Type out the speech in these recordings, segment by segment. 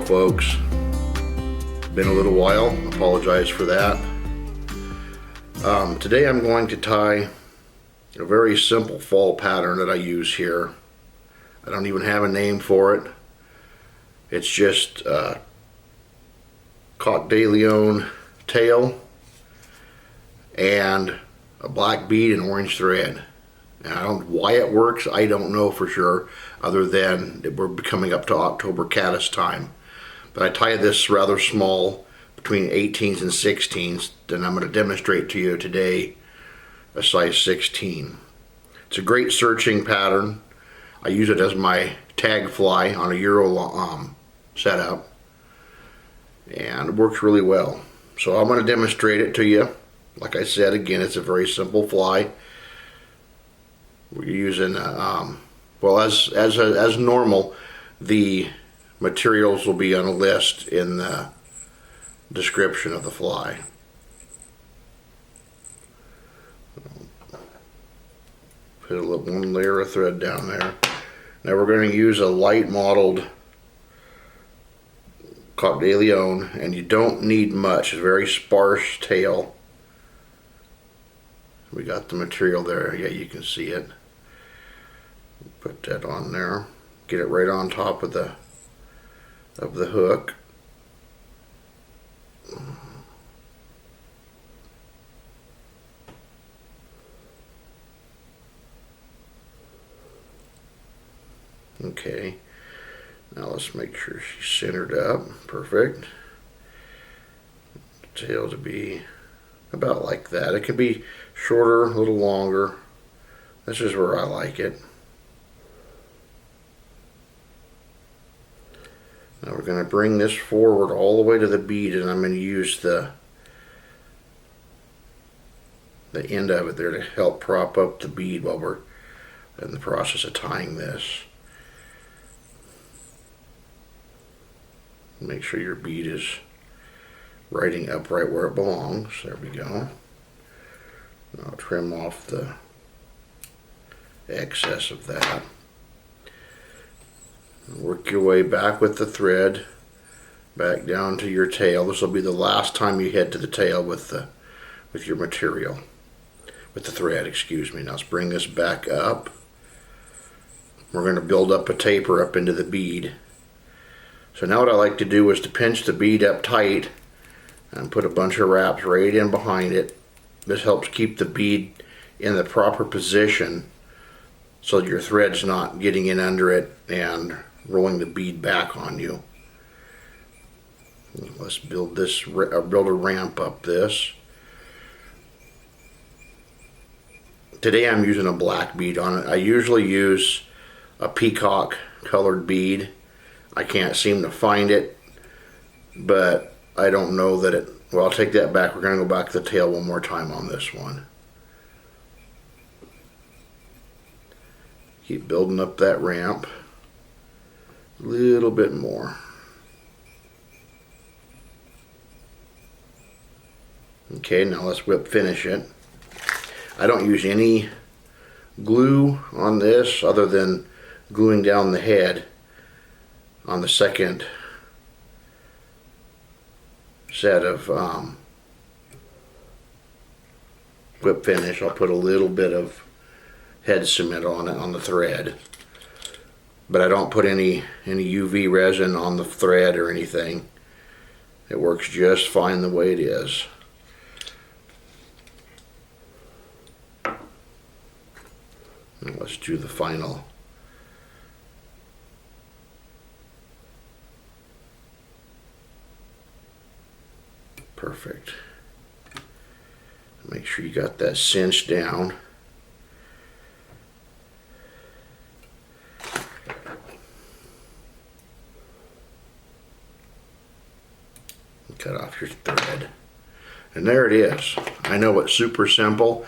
folks. Been a little while, apologize for that. Today I'm going to tie a very simple fall pattern that I use here. I don't even have a name for it. It's just Coq de Leon tail and a black bead and orange thread. Now, why it works, I don't know for sure, other than we're coming up to October caddis time. But I tie this rather small, between 18s and 16s, and I'm going to demonstrate to you today a size 16. It's a great searching pattern. I use it as my tag fly on a Euro setup, and it works really well. So I'm going to demonstrate it to you. Like I said, again, it's a very simple fly. We're using, well, as normal, the materials will be on a list in the description of the fly. Put one layer of thread down there. Now we're going to use a light mottled Coq de Leon, and you don't need much. It's a very sparse tail. We got the material there. Yeah, you can see it. Put that on there. Get it right on top of the hook. Okay. Now let's make sure she's centered up. Perfect. The tail to be about like that. It can be shorter, a little longer. This is where I like it. Now we're going to bring this forward all the way to the bead, and I'm going to use the end of it there to help prop up the bead while we're in the process of tying this. Make sure your bead is riding up right where it belongs. There we go. I'll trim off the excess of that. Work your way back with the thread back down to your tail. This will be the last time you head to the tail with your material, with the thread, excuse me. Now let's bring this back up. We're going to build up a taper up into the bead. So now what I like to do is to pinch the bead up tight and put a bunch of wraps right in behind it. This helps keep the bead in the proper position so that your thread's not getting in under it and rolling the bead back on you. Let's build a ramp up this. Today I'm using a black bead on it. I usually use a peacock colored bead. I can't seem to find it, but I don't know that it, well, I'll take that back. We're going to go back to the tail one more time on this one. Keep building up that ramp a little bit more. Okay, now let's whip finish it. I don't use any glue on this other than gluing down the head on the second set of whip finish. I'll put a little bit of head cement on it on the thread, but I don't put any UV resin on the thread or anything. It works just fine the way it is. Now let's do the final. Perfect. Make sure you got that cinched down. Cut off your thread. And there it is. I know it's super simple,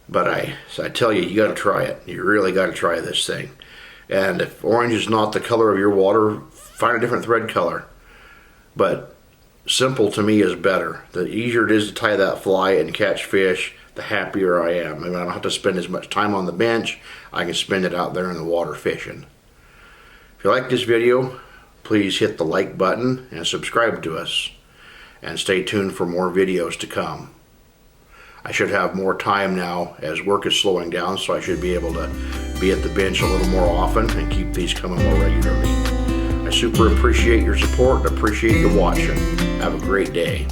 but I tell you, you got to try it. You really got to try this thing. And if orange is not the color of your water, find a different thread color. But simple to me is better. The easier it is to tie that fly and catch fish, the happier I am. I mean, I don't have to spend as much time on the bench. I can spend it out there in the water fishing. If you like this video, please hit the like button and subscribe to us. And stay tuned for more videos to come. I should have more time now as work is slowing down, so I should be able to be at the bench a little more often and keep these coming more regularly. I super appreciate your support and appreciate you watching. Have a great day.